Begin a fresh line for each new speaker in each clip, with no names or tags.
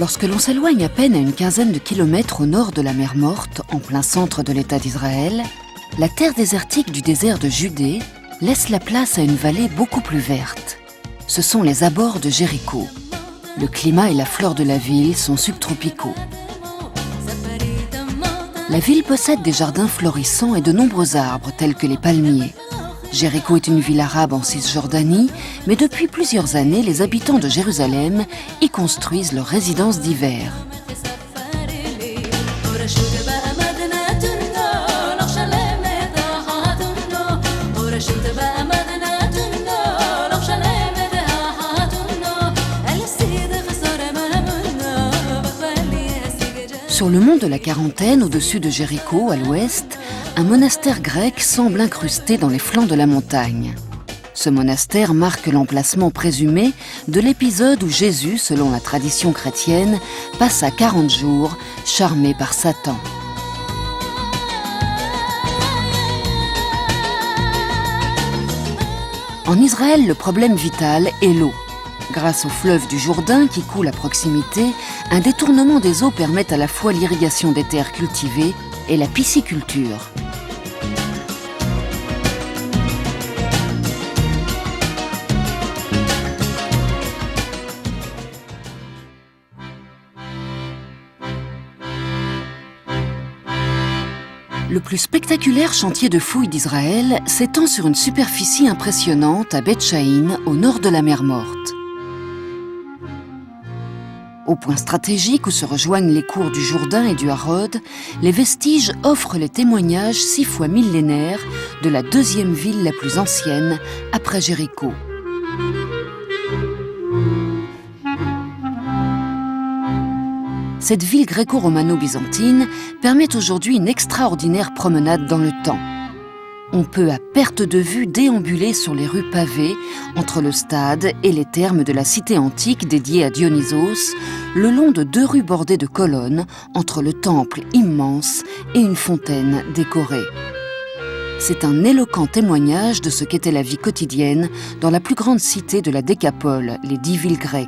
Lorsque l'on s'éloigne à peine à une quinzaine de kilomètres au nord de la mer Morte, en plein centre de l'État d'Israël, la terre désertique du désert de Judée laisse la place à une vallée beaucoup plus verte. Ce sont les abords de Jéricho. Le climat et la flore de la ville sont subtropicaux. La ville possède des jardins florissants et de nombreux arbres tels que les palmiers. Jéricho est une ville arabe en Cisjordanie, mais depuis plusieurs années, les habitants de Jérusalem y construisent leur résidence d'hiver. Sur le mont de la Quarantaine, au-dessus de Jéricho, à l'ouest, un monastère grec semble incrusté dans les flancs de la montagne. Ce monastère marque l'emplacement présumé de l'épisode où Jésus, selon la tradition chrétienne, passa 40 jours charmé par Satan. En Israël, le problème vital est l'eau. Grâce au fleuve du Jourdain qui coule à proximité, un détournement des eaux permet à la fois l'irrigation des terres cultivées et la pisciculture. Le plus spectaculaire chantier de fouilles d'Israël s'étend sur une superficie impressionnante à Beth Shaïn, au nord de la mer Morte. Au point stratégique où se rejoignent les cours du Jourdain et du Harod, les vestiges offrent les témoignages 6 fois millénaires de la deuxième ville la plus ancienne après Jéricho. Cette ville gréco-romano-byzantine permet aujourd'hui une extraordinaire promenade dans le temps. On peut à perte de vue déambuler sur les rues pavées entre le stade et les thermes de la cité antique dédiée à Dionysos, le long de 2 rues bordées de colonnes entre le temple immense et une fontaine décorée. C'est un éloquent témoignage de ce qu'était la vie quotidienne dans la plus grande cité de la Décapole, les 10 villes grecques.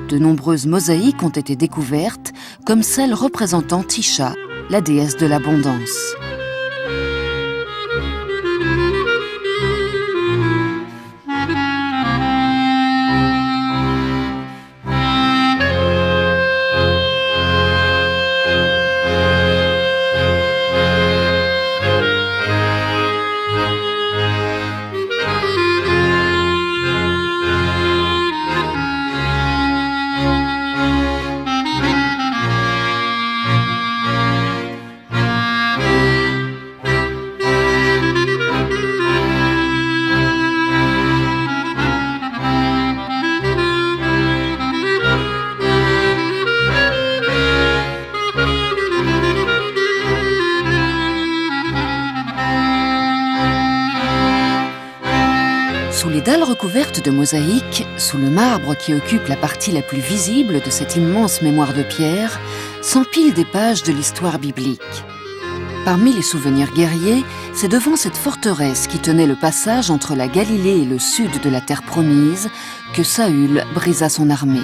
De nombreuses mosaïques ont été découvertes, comme celle représentant Tisha, la déesse de l'abondance. Sous les dalles recouvertes de mosaïques, sous le marbre qui occupe la partie la plus visible de cette immense mémoire de pierre, s'empilent des pages de l'histoire biblique. Parmi les souvenirs guerriers, c'est devant cette forteresse qui tenait le passage entre la Galilée et le sud de la terre promise que Saül brisa son armée.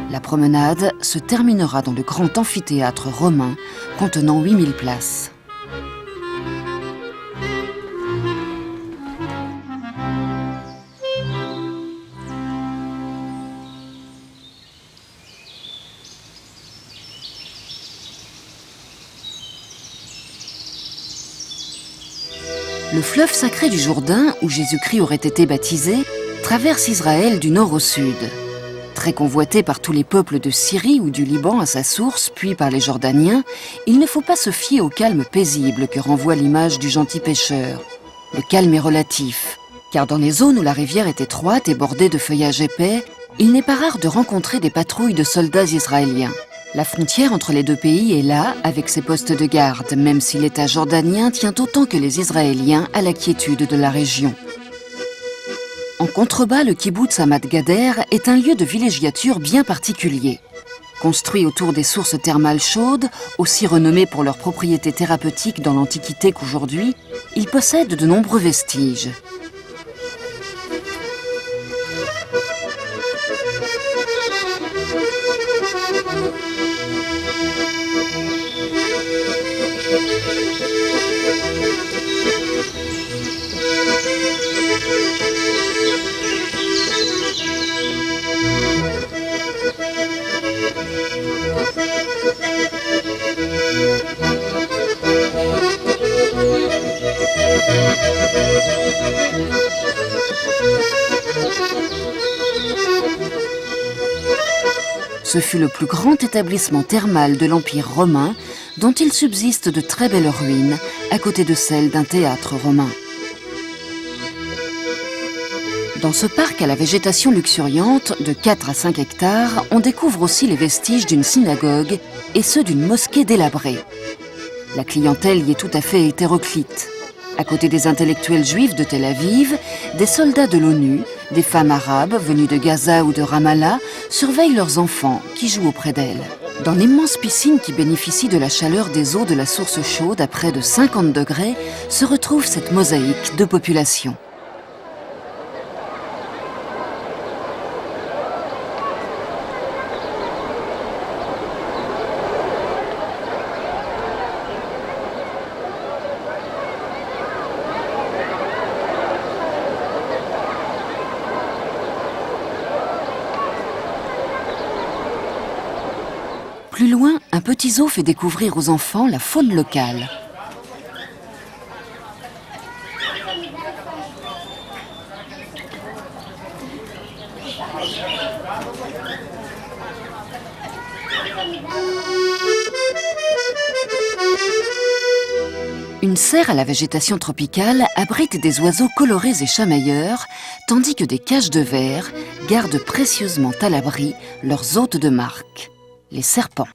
La promenade se terminera dans le grand amphithéâtre romain contenant 8000 places. Le fleuve sacré du Jourdain, où Jésus-Christ aurait été baptisé, traverse Israël du nord au sud. Très convoité par tous les peuples de Syrie ou du Liban à sa source, puis par les Jordaniens, il ne faut pas se fier au calme paisible que renvoie l'image du gentil pêcheur. Le calme est relatif, car dans les zones où la rivière est étroite et bordée de feuillage épais, il n'est pas rare de rencontrer des patrouilles de soldats israéliens. La frontière entre les deux pays est là, avec ses postes de garde, même si l'État jordanien tient autant que les Israéliens à la quiétude de la région. En contrebas, le kibboutz Hamat Gader est un lieu de villégiature bien particulier. Construit autour des sources thermales chaudes, aussi renommées pour leurs propriétés thérapeutiques dans l'Antiquité qu'aujourd'hui, il possède de nombreux vestiges. Ce fut le plus grand établissement thermal de l'Empire romain, dont il subsiste de très belles ruines, à côté de celles d'un théâtre romain. Dans ce parc à la végétation luxuriante, de 4 à 5 hectares, on découvre aussi les vestiges d'une synagogue et ceux d'une mosquée délabrée. La clientèle y est tout à fait hétéroclite. À côté des intellectuels juifs de Tel Aviv, des soldats de l'ONU, des femmes arabes venues de Gaza ou de Ramallah surveillent leurs enfants qui jouent auprès d'elles. Dans l'immense piscine qui bénéficie de la chaleur des eaux de la source chaude à près de 50 degrés se retrouve cette mosaïque de population. Plus loin, un petit zoo fait découvrir aux enfants la faune locale. Une serre à la végétation tropicale abrite des oiseaux colorés et chamailleurs, tandis que des cages de verre gardent précieusement à l'abri leurs hôtes de marque, les serpents.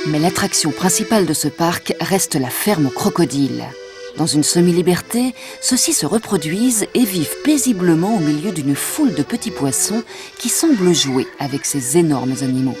Mais l'attraction principale de ce parc reste la ferme aux crocodiles. Dans une semi-liberté, ceux-ci se reproduisent et vivent paisiblement au milieu d'une foule de petits poissons qui semblent jouer avec ces énormes animaux.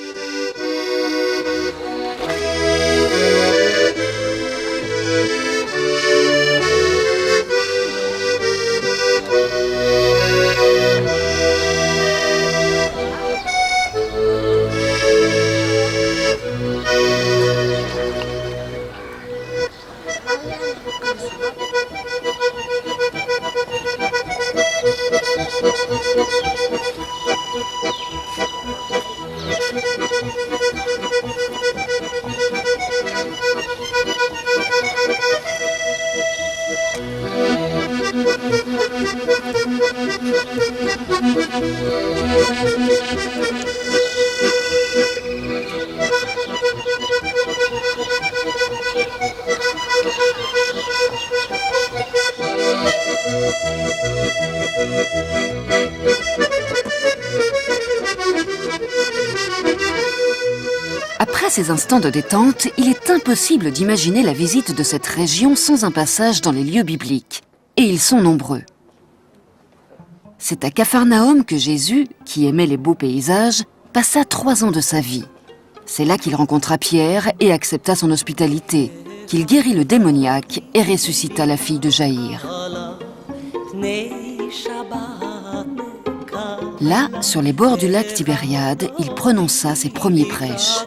Après ces instants de détente, il est impossible d'imaginer la visite de cette région sans un passage dans les lieux bibliques. Et ils sont nombreux. C'est à Capharnaüm que Jésus, qui aimait les beaux paysages, passa 3 ans de sa vie. C'est là qu'il rencontra Pierre et accepta son hospitalité, qu'il guérit le démoniaque et ressuscita la fille de Jaïr. Là, sur les bords du lac Tibériade, il prononça ses premiers prêches.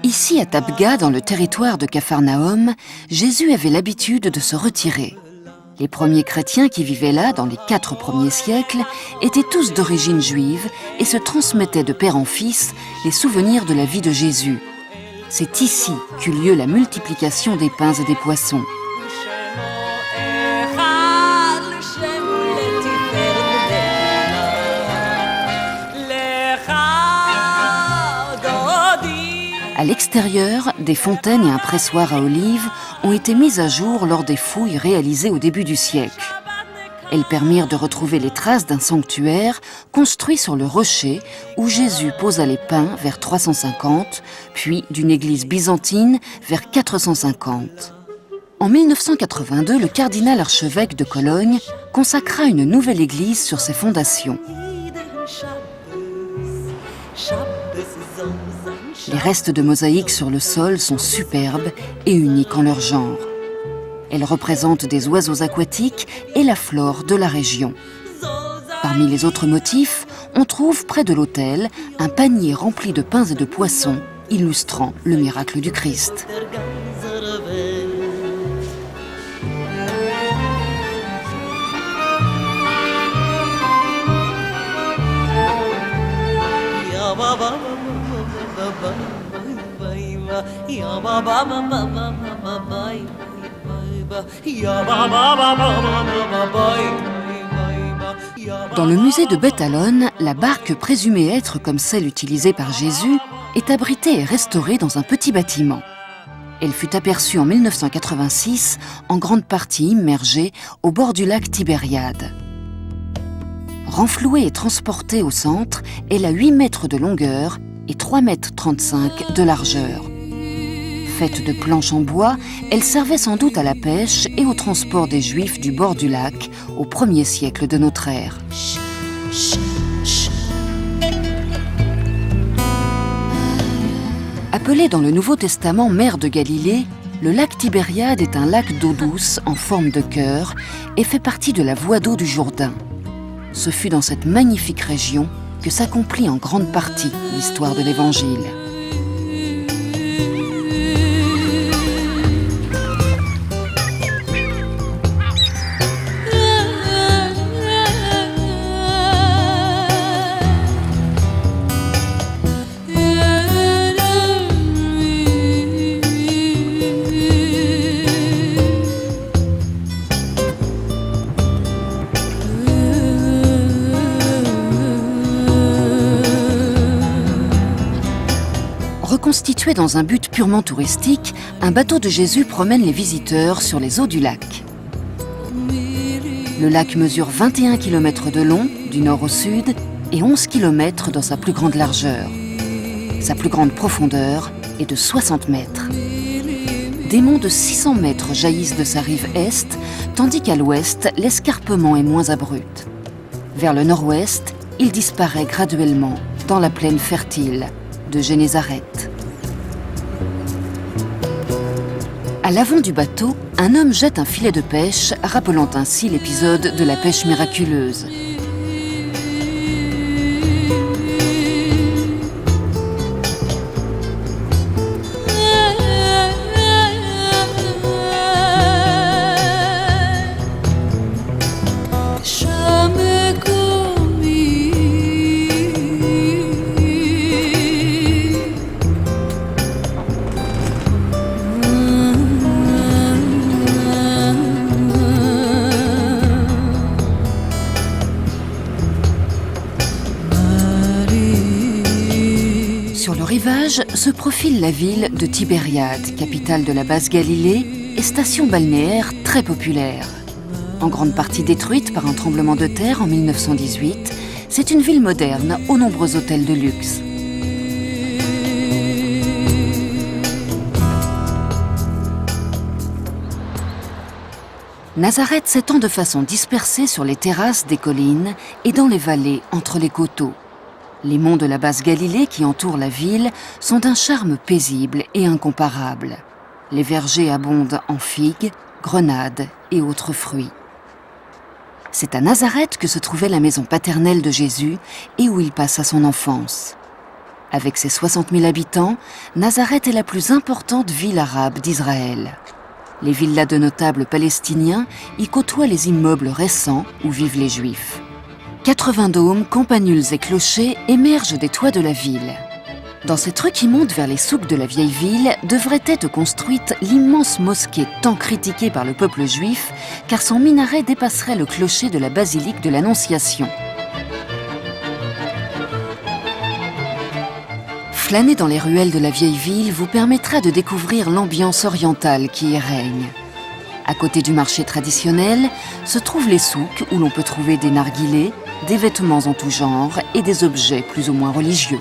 Ici, à Tabga, dans le territoire de Capharnaüm, Jésus avait l'habitude de se retirer. Les premiers chrétiens qui vivaient là, dans les 4 premiers siècles, étaient tous d'origine juive et se transmettaient de père en fils les souvenirs de la vie de Jésus. C'est ici qu'eut lieu la multiplication des pains et des poissons. À l'extérieur, des fontaines et un pressoir à olives ont été mises à jour lors des fouilles réalisées au début du siècle. Elles permirent de retrouver les traces d'un sanctuaire construit sur le rocher où Jésus posa les pains vers 350, puis d'une église byzantine vers 450. En 1982, le cardinal archevêque de Cologne consacra une nouvelle église sur ses fondations. Les restes de mosaïques sur le sol sont superbes et uniques en leur genre. Elles représentent des oiseaux aquatiques et la flore de la région. Parmi les autres motifs, on trouve près de l'autel un panier rempli de pains et de poissons, illustrant le miracle du Christ. Dans le musée de Beth Alon, la barque présumée être comme celle utilisée par Jésus est abritée et restaurée dans un petit bâtiment. Elle fut aperçue en 1986, en grande partie immergée au bord du lac Tibériade. Renflouée et transportée au centre, elle a 8 mètres de longueur et 3,35 mètres de largeur. Faite de planches en bois, elle servait sans doute à la pêche et au transport des Juifs du bord du lac au 1er siècle de notre ère. Appelé dans le Nouveau Testament mer de Galilée, le lac Tibériade est un lac d'eau douce en forme de cœur et fait partie de la voie d'eau du Jourdain. Ce fut dans cette magnifique région que s'accomplit en grande partie l'histoire de l'Évangile. Reconstitué dans un but purement touristique, un bateau de Jésus promène les visiteurs sur les eaux du lac. Le lac mesure 21 km de long, du nord au sud, et 11 km dans sa plus grande largeur. Sa plus grande profondeur est de 60 mètres. Des monts de 600 mètres jaillissent de sa rive est, tandis qu'à l'ouest, l'escarpement est moins abrupt. Vers le nord-ouest, il disparaît graduellement dans la plaine fertile de Génézareth. À l'avant du bateau, un homme jette un filet de pêche, rappelant ainsi l'épisode de la pêche miraculeuse. Sur le rivage se profile la ville de Tibériade, capitale de la Basse-Galilée et station balnéaire très populaire. En grande partie détruite par un tremblement de terre en 1918, c'est une ville moderne aux nombreux hôtels de luxe. Nazareth s'étend de façon dispersée sur les terrasses des collines et dans les vallées entre les coteaux. Les monts de la Basse-Galilée qui entourent la ville sont d'un charme paisible et incomparable. Les vergers abondent en figues, grenades et autres fruits. C'est à Nazareth que se trouvait la maison paternelle de Jésus et où il passa son enfance. Avec ses 60 000 habitants, Nazareth est la plus importante ville arabe d'Israël. Les villas de notables palestiniens y côtoient les immeubles récents où vivent les Juifs. 80 dômes, campanules et clochers émergent des toits de la ville. Dans cette rue qui monte vers les souks de la vieille ville, devrait être construite l'immense mosquée tant critiquée par le peuple juif, car son minaret dépasserait le clocher de la basilique de l'Annonciation. Flâner dans les ruelles de la vieille ville vous permettra de découvrir l'ambiance orientale qui y règne. À côté du marché traditionnel se trouvent les souks où l'on peut trouver des narguilés, des vêtements en tout genre et des objets plus ou moins religieux.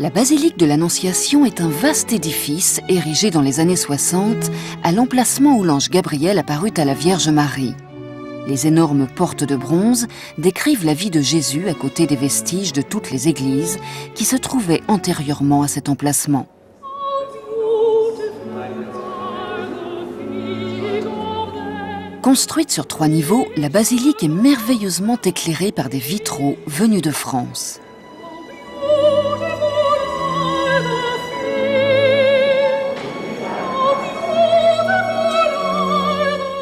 La basilique de l'Annonciation est un vaste édifice érigé dans les années 60 à l'emplacement où l'ange Gabriel apparut à la Vierge Marie. Les énormes portes de bronze décrivent la vie de Jésus à côté des vestiges de toutes les églises qui se trouvaient antérieurement à cet emplacement. Construite sur 3 niveaux, la basilique est merveilleusement éclairée par des vitraux venus de France.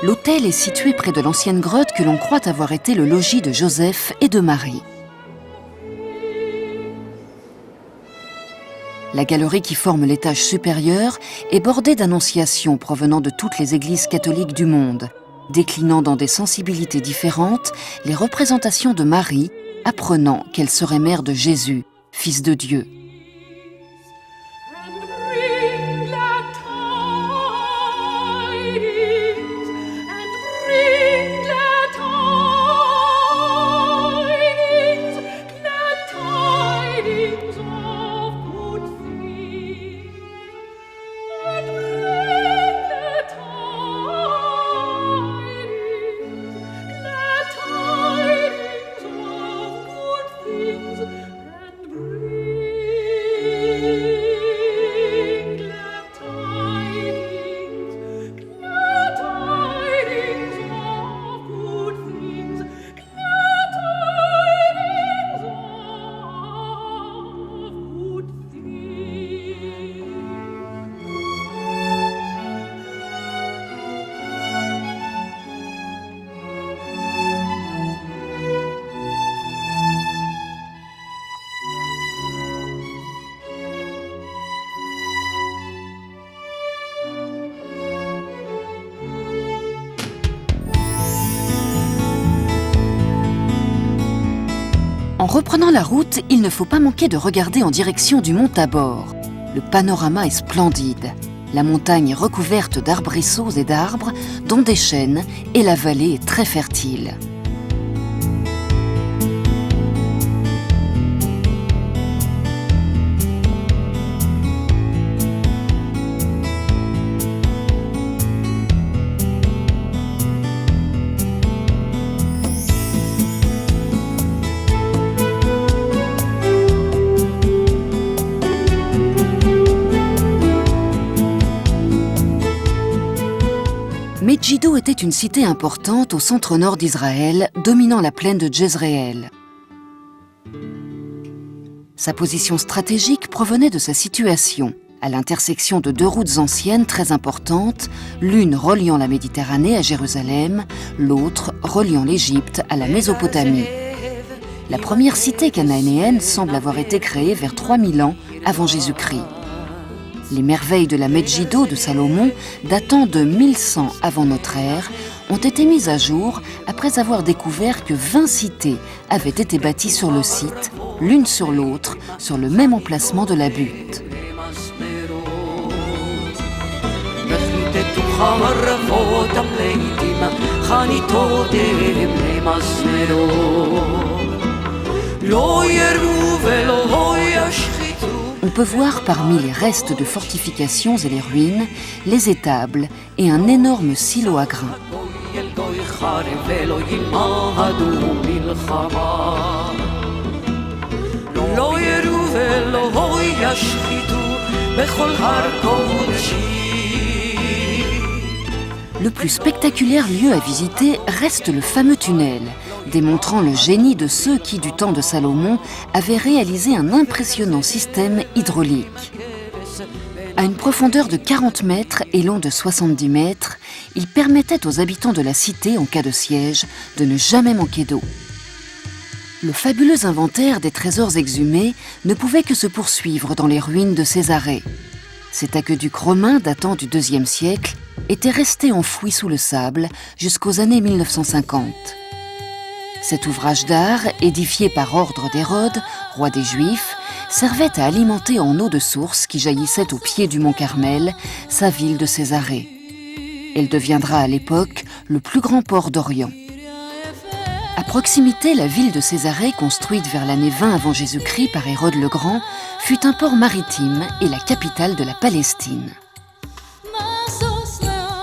L'autel est situé près de l'ancienne grotte que l'on croit avoir été le logis de Joseph et de Marie. La galerie qui forme l'étage supérieur est bordée d'annonciations provenant de toutes les églises catholiques du monde, déclinant dans des sensibilités différentes les représentations de Marie, apprenant qu'elle serait mère de Jésus, fils de Dieu. En reprenant la route, il ne faut pas manquer de regarder en direction du mont Tabor. Le panorama est splendide. La montagne est recouverte d'arbrisseaux et d'arbres, dont des chênes, et la vallée est très fertile. Megiddo était une cité importante au centre-nord d'Israël, dominant la plaine de Jezréel. Sa position stratégique provenait de sa situation, à l'intersection de deux routes anciennes très importantes, l'une reliant la Méditerranée à Jérusalem, l'autre reliant l'Égypte à la Mésopotamie. La première cité cananéenne semble avoir été créée vers 3000 ans avant Jésus-Christ. Les merveilles de la Megiddo de Salomon, datant de 1100 avant notre ère, ont été mises à jour après avoir découvert que 20 cités avaient été bâties sur le site, l'une sur l'autre, sur le même emplacement de la butte. On peut voir parmi les restes de fortifications et les ruines, les étables et un énorme silo à grains. Le plus spectaculaire lieu à visiter reste le fameux tunnel, démontrant le génie de ceux qui, du temps de Salomon, avaient réalisé un impressionnant système hydraulique. À une profondeur de 40 mètres et long de 70 mètres, il permettait aux habitants de la cité, en cas de siège, de ne jamais manquer d'eau. Le fabuleux inventaire des trésors exhumés ne pouvait que se poursuivre dans les ruines de Césarée. Cet aqueduc romain datant du IIe siècle était resté enfoui sous le sable jusqu'aux années 1950. Cet ouvrage d'art, édifié par ordre d'Hérode, roi des Juifs, servait à alimenter en eau de source qui jaillissait au pied du mont Carmel sa ville de Césarée. Elle deviendra à l'époque le plus grand port d'Orient. À proximité, la ville de Césarée, construite vers l'année 20 avant Jésus-Christ par Hérode le Grand, fut un port maritime et la capitale de la Palestine.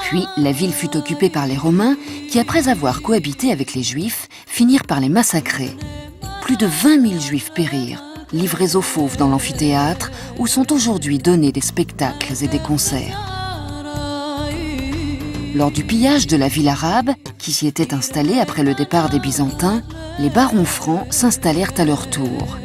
Puis, la ville fut occupée par les Romains qui, après avoir cohabité avec les Juifs, finirent par les massacrer. Plus de 20 000 Juifs périrent, livrés aux fauves dans l'amphithéâtre où sont aujourd'hui donnés des spectacles et des concerts. Lors du pillage de la ville arabe, qui s'y était installée après le départ des Byzantins, les barons francs s'installèrent à leur tour.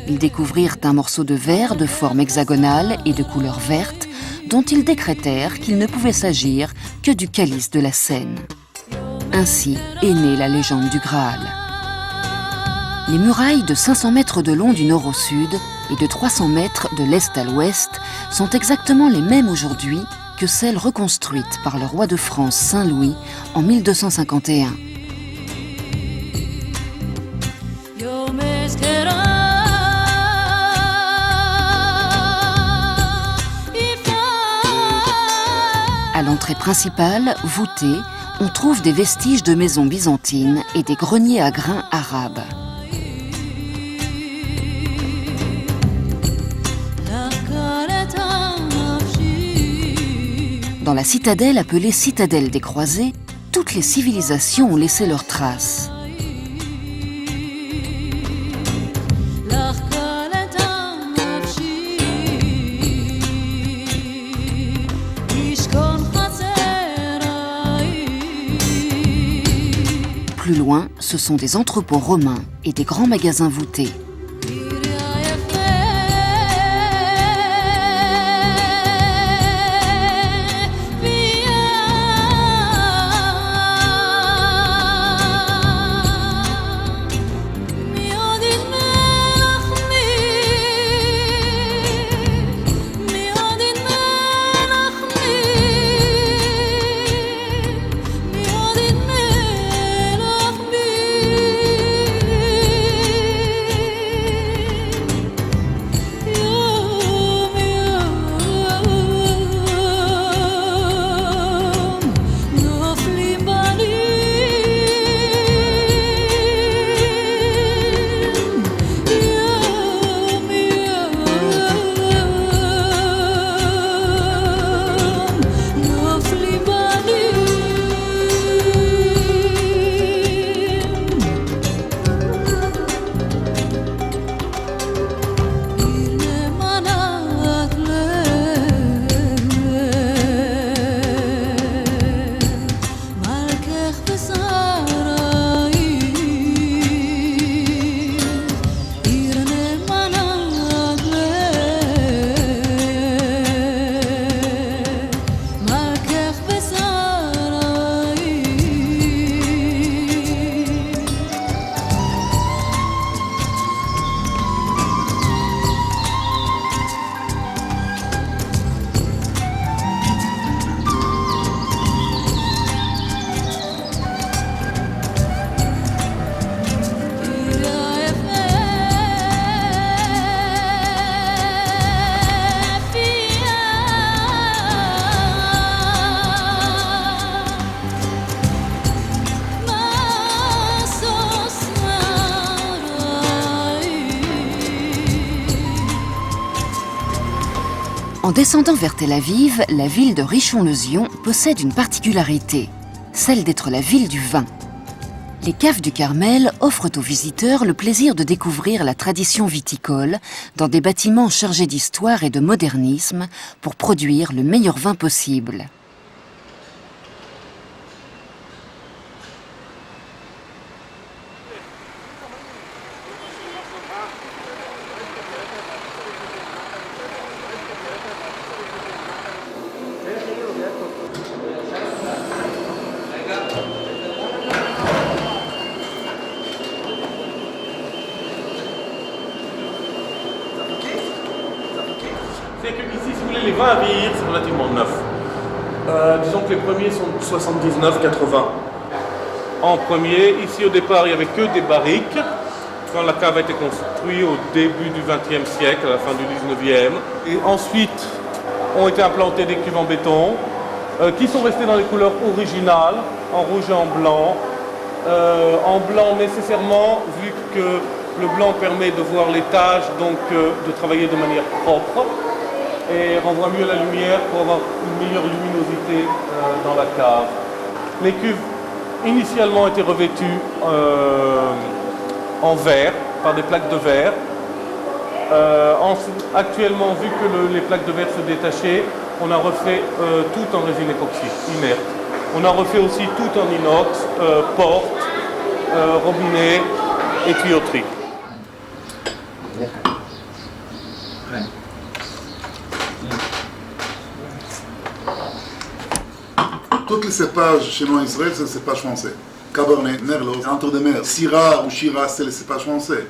Ils découvrirent un morceau de verre de forme hexagonale et de couleur verte, dont ils décrétèrent qu'il ne pouvait s'agir que du calice de la Seine. Ainsi est née la légende du Graal. Les murailles de 500 mètres de long du nord au sud et de 300 mètres de l'est à l'ouest sont exactement les mêmes aujourd'hui que celles reconstruites par le roi de France Saint-Louis en 1251. À l'entrée principale, voûtée, on trouve des vestiges de maisons byzantines et des greniers à grains arabes. Dans la citadelle appelée citadelle des croisés, toutes les civilisations ont laissé leurs traces. Plus loin, ce sont des entrepôts romains et des grands magasins voûtés. En descendant vers Tel Aviv, la ville de Rishon-LeZion possède une particularité, celle d'être la ville du vin. Les caves du Carmel offrent aux visiteurs le plaisir de découvrir la tradition viticole dans des bâtiments chargés d'histoire et de modernisme pour produire le meilleur vin possible.
C'est que ici, si vous voulez, les vins à vieillir, c'est relativement neuf. Disons que les premiers sont de 79-80. En premier, ici au départ, il n'y avait que des barriques. Quand la cave a été construite au début du XXe siècle, à la fin du XIXe. Et ensuite, ont été implantés des cuves en béton, qui sont restés dans les couleurs originales, en rouge et en blanc. En blanc nécessairement, vu que le blanc permet de voir les taches, donc de travailler de manière propre et renvoie mieux la lumière pour avoir une meilleure luminosité dans la cave. Les cuves initialement étaient revêtues en verre, par des plaques de verre. Actuellement, vu que les plaques de verre se détachaient, on a refait tout en résine époxy, inerte. On a refait aussi tout en inox, porte, robinet et tuyauterie.
Tous les cépages chez nous en Israël, c'est le cépage français. Cabernet, Merlot, Entre-deux-Mers, Syrah ou Shiraz, c'est le cépage français.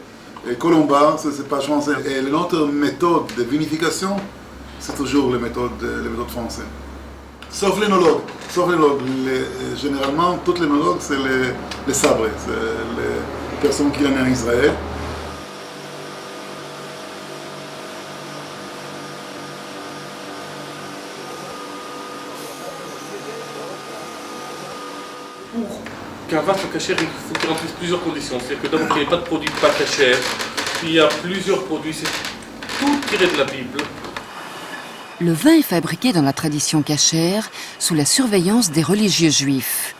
Et Colomba, c'est le cépage français. Et notre méthode de vinification, c'est toujours les méthodes françaises. Sauf l'énologue. Généralement, tous les énologues, c'est les sabrés. C'est les personnes qui viennent en Israël.
Pour qu'un vin soit cachère, il faut qu'il remplisse plusieurs conditions. C'est-à-dire que d'abord, il n'y ait pas de produits pas cachère. Il y a plusieurs produits, c'est tout tiré de la Bible.
Le vin est fabriqué dans la tradition cachère sous la surveillance des religieux juifs.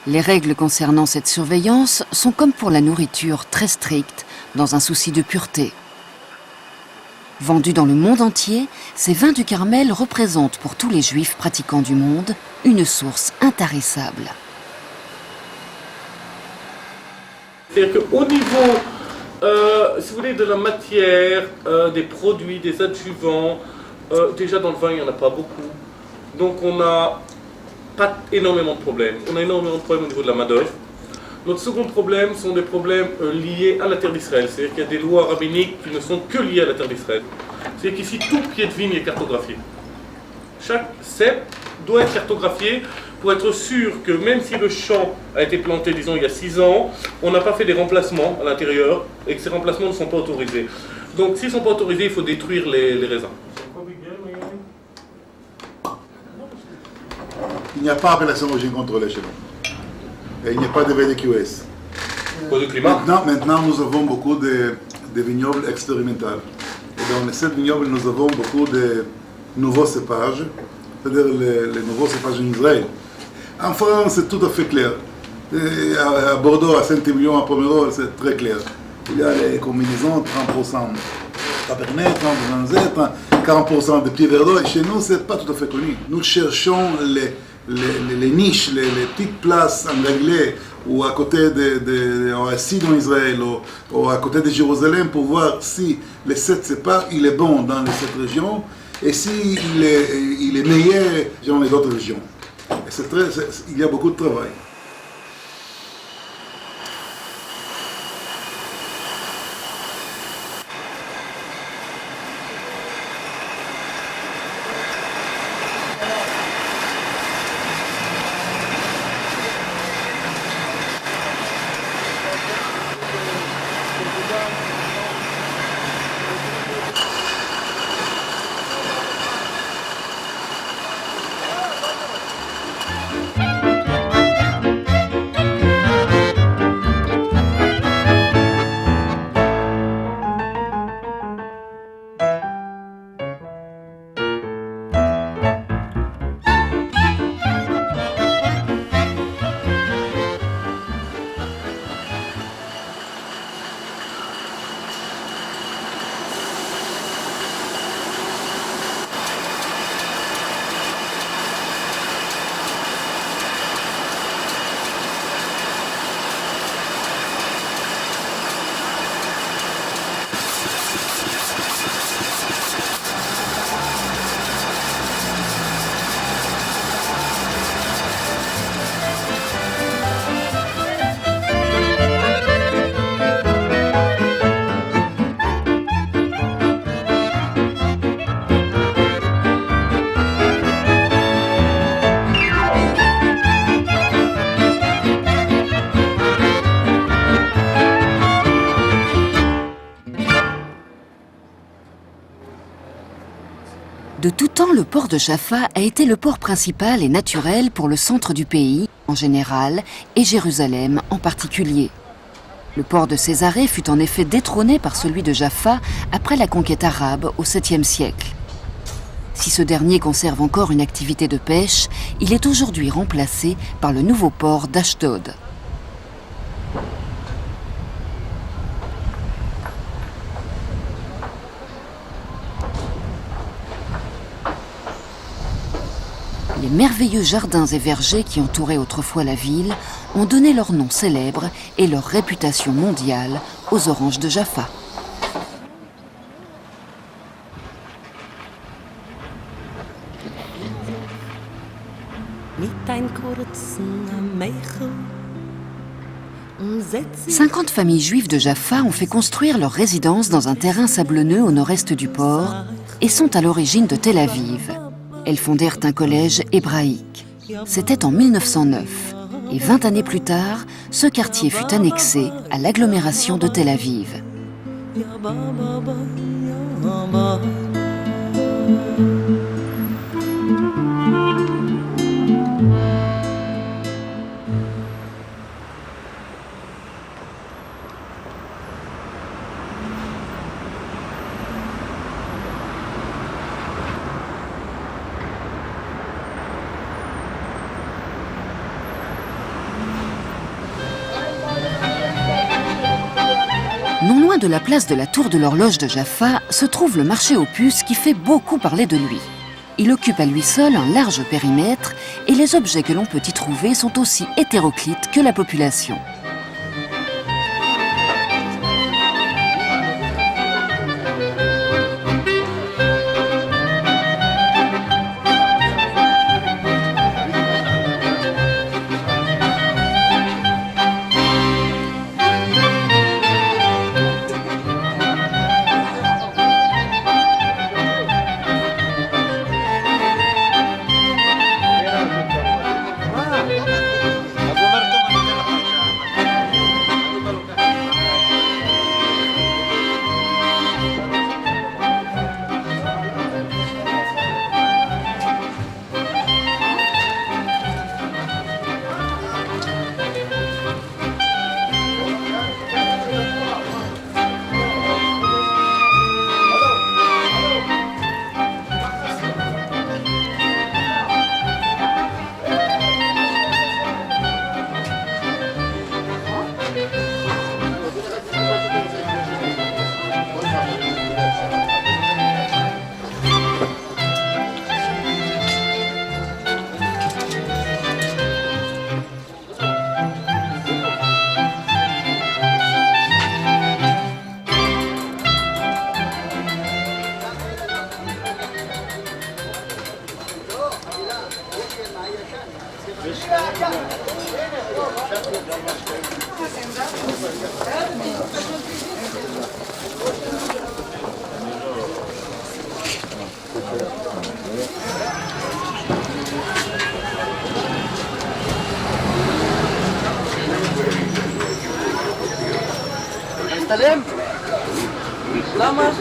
Les règles concernant cette surveillance sont comme pour la nourriture très strictes, dans un souci de pureté. Vendus dans le monde entier, ces vins du Carmel représentent pour tous les juifs pratiquants du monde une source intarissable.
C'est-à-dire qu'au niveau, si vous voulez, de la matière, des produits, des adjuvants, déjà dans le vin, il n'y en a pas beaucoup. Donc on n'a pas énormément de problèmes. On a énormément de problèmes au niveau de la main-d'œuvre. Notre second problème sont des problèmes liés à la terre d'Israël. C'est-à-dire qu'il y a des lois rabbiniques qui ne sont que liées à la terre d'Israël. C'est-à-dire qu'ici, tout pied de vigne est cartographié. Chaque cep doit être cartographié pour être sûr que même si le champ a été planté, disons, il y a 6 ans, on n'a pas fait des remplacements à l'intérieur et que ces remplacements ne sont pas autorisés. Donc s'ils ne sont pas autorisés, il faut détruire les raisins.
Il n'y a pas d'appellation d'origine contrôlée chez nous. Et il n'y a pas de VDQS.
Cause du climat.
Maintenant, nous avons beaucoup de vignobles expérimentaux. Et dans ces vignobles, nous avons beaucoup de nouveaux cépages, c'est-à-dire les nouveaux cépages en Israël. En France, c'est tout à fait clair. Et à Bordeaux, à Saint-Émilion, à Pomerol, c'est très clair. Il y a les combinaisons, 30% Cabernet, 30% Z, 40% de petits verres d'eau. Et chez nous, ce n'est pas tout à fait connu. Nous cherchons les niches, les petites places en Galilée, ou à côté ici dans Israël, ou à côté de Jérusalem, pour voir si les 7 cépages, il est bon dans cette région, et si il est meilleur dans les autres régions. Et il y a beaucoup de travail.
De tout temps, le port de Jaffa a été le port principal et naturel pour le centre du pays, en général, et Jérusalem en particulier. Le port de Césarée fut en effet détrôné par celui de Jaffa après la conquête arabe au 7e siècle. Si ce dernier conserve encore une activité de pêche, il est aujourd'hui remplacé par le nouveau port d'Ashdod. Les merveilleux jardins et vergers qui entouraient autrefois la ville ont donné leur nom célèbre et leur réputation mondiale aux oranges de Jaffa. « 50 familles juives de Jaffa ont fait construire leur résidence dans un terrain sablonneux au nord-est du port et sont à l'origine de Tel Aviv. Elles fondèrent un collège hébraïque. C'était en 1909. Et 20 années plus tard, ce quartier fut annexé à l'agglomération de Tel Aviv. Non loin de la place de la Tour de l'Horloge de Jaffa se trouve le marché aux puces qui fait beaucoup parler de lui. Il occupe à lui seul un large périmètre et les objets que l'on peut y trouver sont aussi hétéroclites que la population.
Salim? Selamat.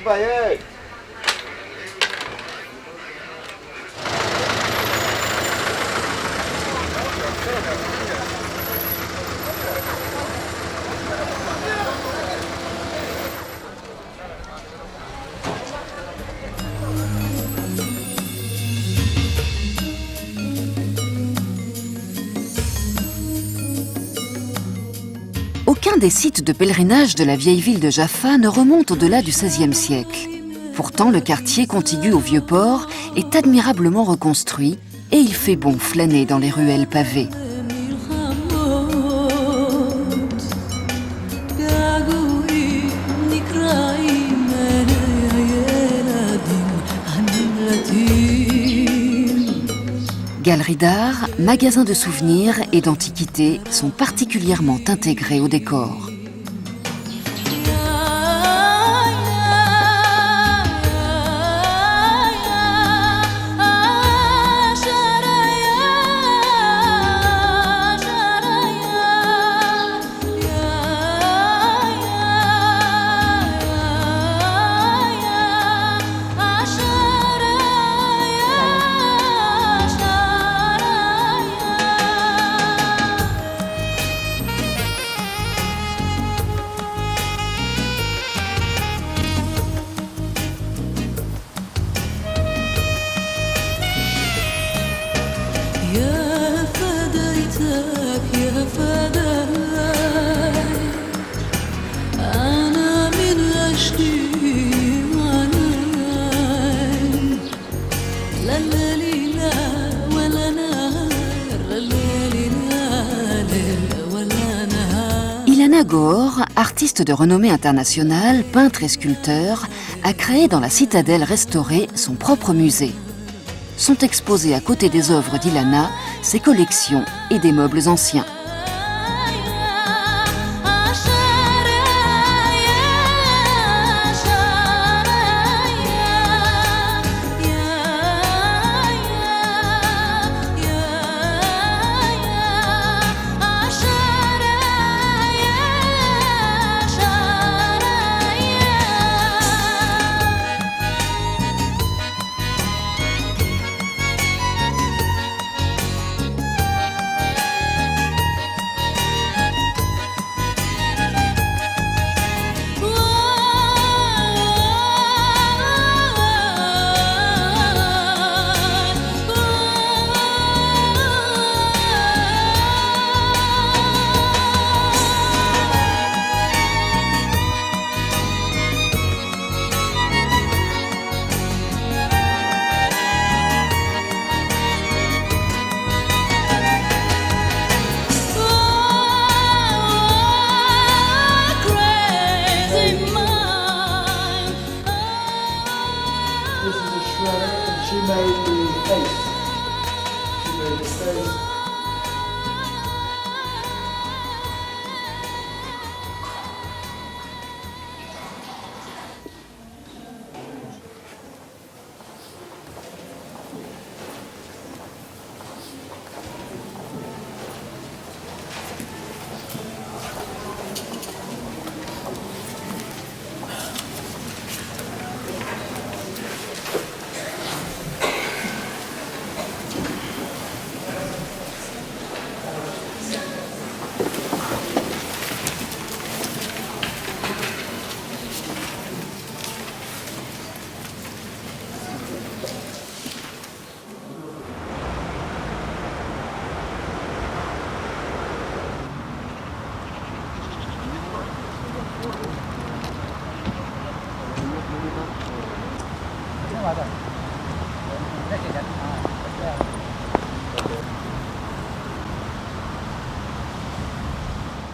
מתבייש.
Aucun des sites de pèlerinage de la vieille ville de Jaffa ne remonte au-delà du XVIe siècle. Pourtant, le quartier contigu au vieux port est admirablement reconstruit et il fait bon flâner dans les ruelles pavées. Galeries d'art, magasins de souvenirs et d'antiquités sont particulièrement intégrés au décor. Ilana Goor, artiste de renommée internationale, peintre et sculpteur, a créé dans la citadelle restaurée son propre musée. Sont exposés à côté des œuvres d'Ilana ses collections et des meubles anciens.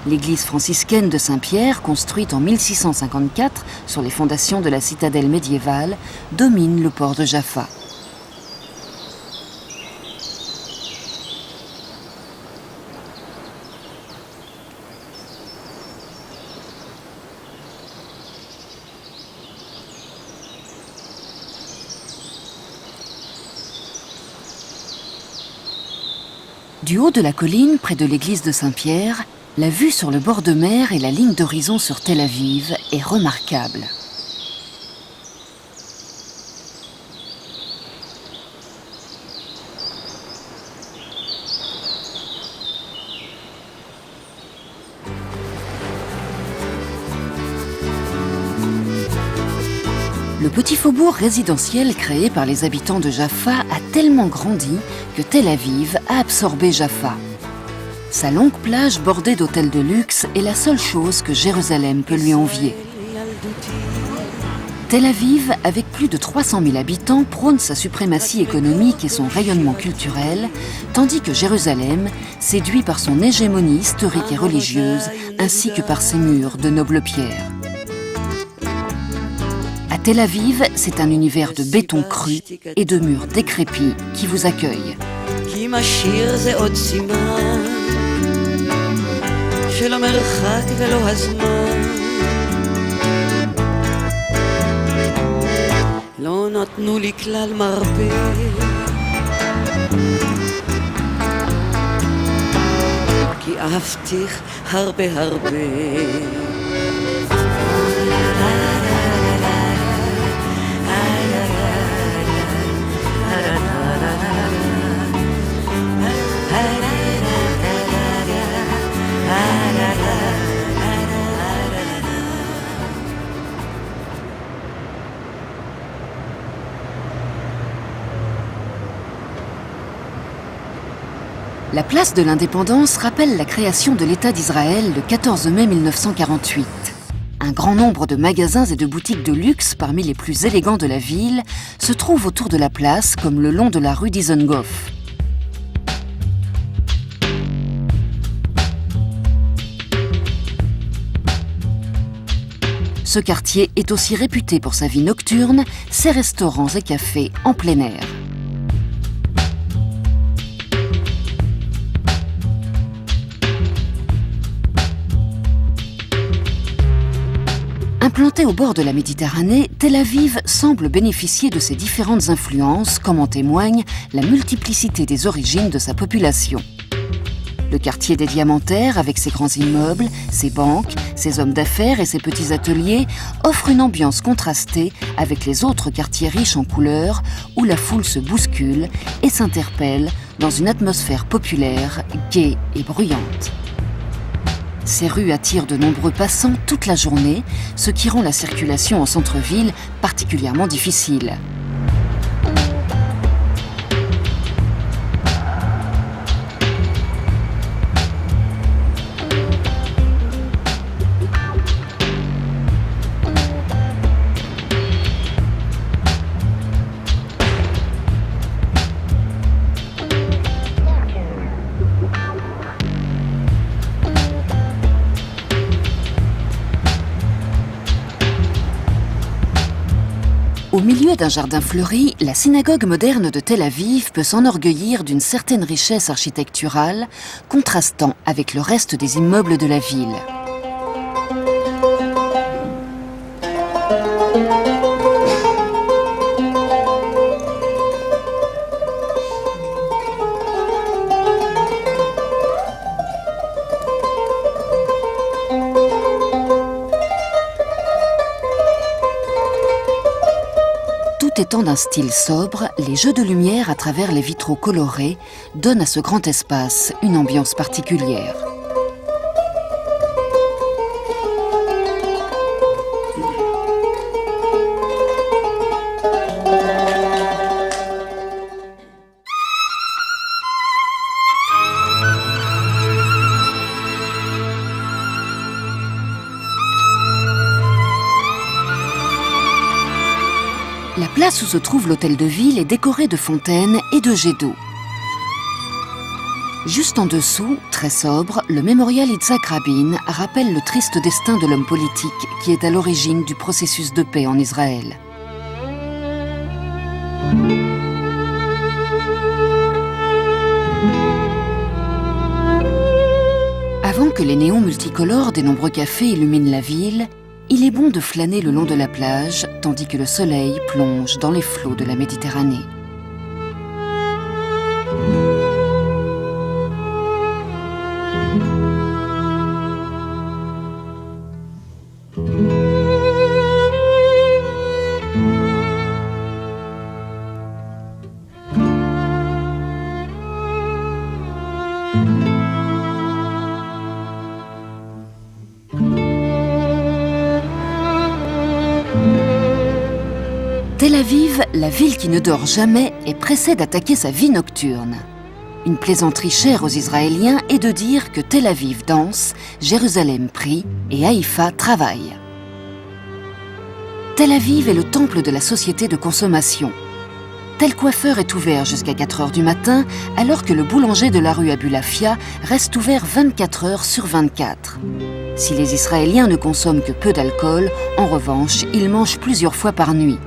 L'église franciscaine de Saint-Pierre, construite en 1654 sur les fondations de la citadelle médiévale, domine le port de Jaffa. Du haut de la colline, près de l'église de Saint-Pierre, la vue sur le bord de mer et la ligne d'horizon sur Tel Aviv est remarquable. Le petit faubourg résidentiel créé par les habitants de Jaffa a tellement grandi que Tel Aviv a absorbé Jaffa. Sa longue plage bordée d'hôtels de luxe est la seule chose que Jérusalem peut lui envier. Tel Aviv, avec plus de 300 000 habitants, prône sa suprématie économique et son rayonnement culturel, tandis que Jérusalem séduit par son hégémonie historique et religieuse, ainsi que par ses murs de noble pierre. À Tel Aviv, c'est un univers de béton cru et de murs décrépits qui vous accueille.
לא נתנו לי כלל מרפא כי אהבתיך הרבה הרבה
La place de l'Indépendance rappelle la création de l'État d'Israël le 14 mai 1948. Un grand nombre de magasins et de boutiques de luxe, parmi les plus élégants de la ville, se trouvent autour de la place, comme le long de la rue Dizengoff. Ce quartier est aussi réputé pour sa vie nocturne, ses restaurants et cafés en plein air. Implantée au bord de la Méditerranée, Tel Aviv semble bénéficier de ses différentes influences, comme en témoigne la multiplicité des origines de sa population. Le quartier des diamantaires, avec ses grands immeubles, ses banques, ses hommes d'affaires et ses petits ateliers, offre une ambiance contrastée avec les autres quartiers riches en couleurs, où la foule se bouscule et s'interpelle dans une atmosphère populaire, gaie et bruyante. Ces rues attirent de nombreux passants toute la journée, ce qui rend la circulation en centre-ville particulièrement difficile. Au milieu d'un jardin fleuri, la synagogue moderne de Tel Aviv peut s'enorgueillir d'une certaine richesse architecturale, contrastant avec le reste des immeubles de la ville. Tout étant d'un style sobre, les jeux de lumière à travers les vitraux colorés donnent à ce grand espace une ambiance particulière. La place où se trouve l'hôtel de ville est décorée de fontaines et de jets d'eau. Juste en dessous, très sobre, le mémorial Yitzhak Rabin rappelle le triste destin de l'homme politique qui est à l'origine du processus de paix en Israël. Avant que les néons multicolores des nombreux cafés illuminent la ville, il est bon de flâner le long de la plage, tandis que le soleil plonge dans les flots de la Méditerranée. Tel Aviv, la ville qui ne dort jamais, est pressée d'attaquer sa vie nocturne. Une plaisanterie chère aux Israéliens est de dire que Tel Aviv danse, Jérusalem prie et Haïfa travaille. Tel Aviv est le temple de la société de consommation. Tel coiffeur est ouvert jusqu'à 4 heures du matin, alors que le boulanger de la rue Abulafia reste ouvert 24 heures sur 24. Si les Israéliens ne consomment que peu d'alcool, en revanche, ils mangent plusieurs fois par nuit.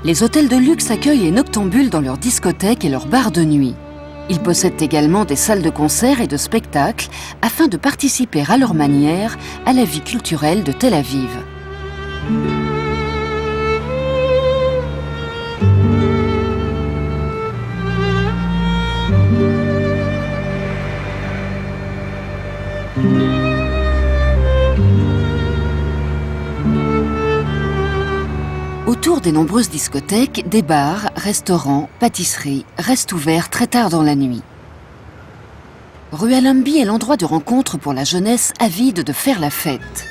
Les hôtels de luxe accueillent les noctambules dans leurs discothèques et leurs bars de nuit. Ils possèdent également des salles de concert et de spectacles afin de participer à leur manière à la vie culturelle de Tel Aviv. Autour des nombreuses discothèques, des bars, restaurants, pâtisseries restent ouverts très tard dans la nuit. Rue Allenby est l'endroit de rencontre pour la jeunesse avide de faire la fête.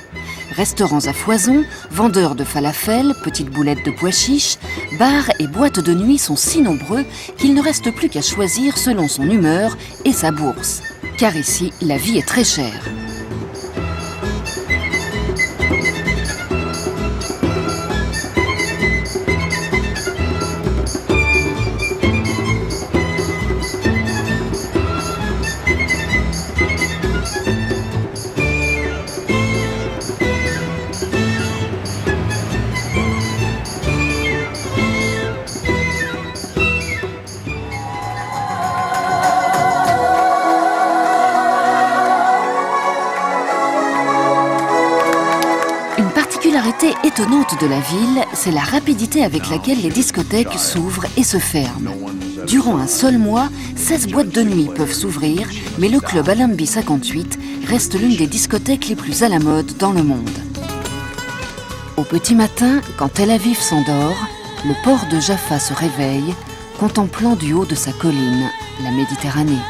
Restaurants à foison, vendeurs de falafel, petites boulettes de pois chiches, bars et boîtes de nuit sont si nombreux qu'il ne reste plus qu'à choisir selon son humeur et sa bourse. Car ici, la vie est très chère. La particularité étonnante de la ville, c'est la rapidité avec laquelle les discothèques s'ouvrent et se ferment. Durant un seul mois, 16 boîtes de nuit peuvent s'ouvrir, mais le club Allenby 58 reste l'une des discothèques les plus à la mode dans le monde. Au petit matin, quand Tel Aviv s'endort, le port de Jaffa se réveille, contemplant du haut de sa colline la Méditerranée.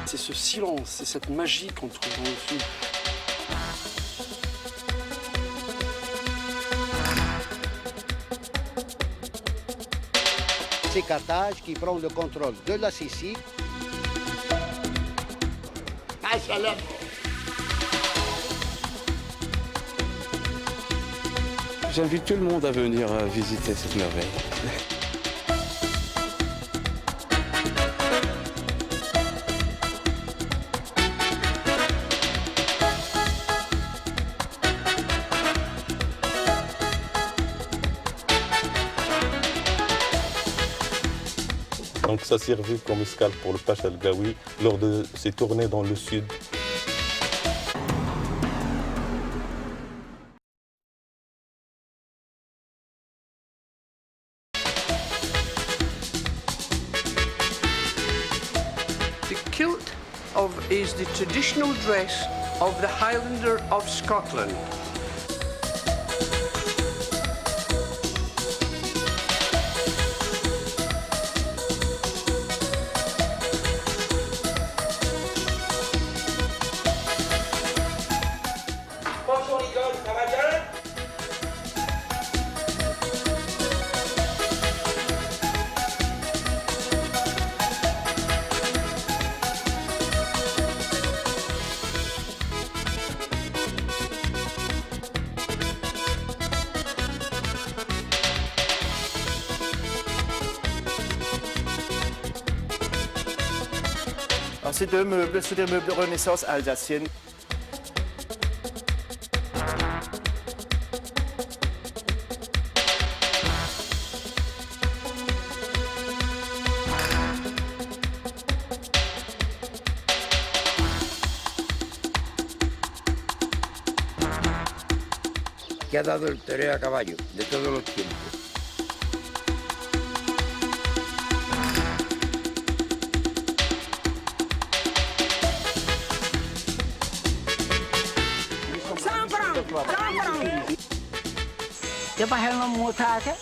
C'est ce silence, c'est cette magie qu'on trouve dans le film.
C'est Carthage qui prend le contrôle de la Sicile.
J'invite tout le monde à venir visiter cette merveille.
Donc ça servait comme escale pour le Pacha El-Gawi lors de ses tournées dans le sud.
The kilt is the traditional dress of the Highlander of Scotland.
Alors ces deux meubles sont des meubles de Renaissance alsacienne.
que ha dado el toreo a caballo de todos los tiempos.
¿Qué pasa en los muchachos?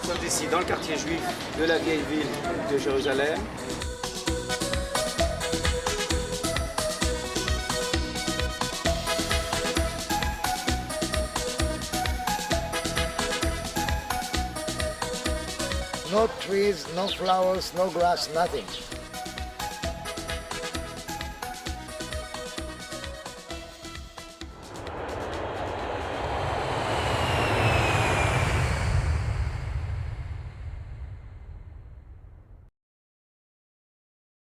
Nous sommes ici dans le quartier juif de la vieille ville de Jérusalem.
No trees, no flowers, no grass, nothing.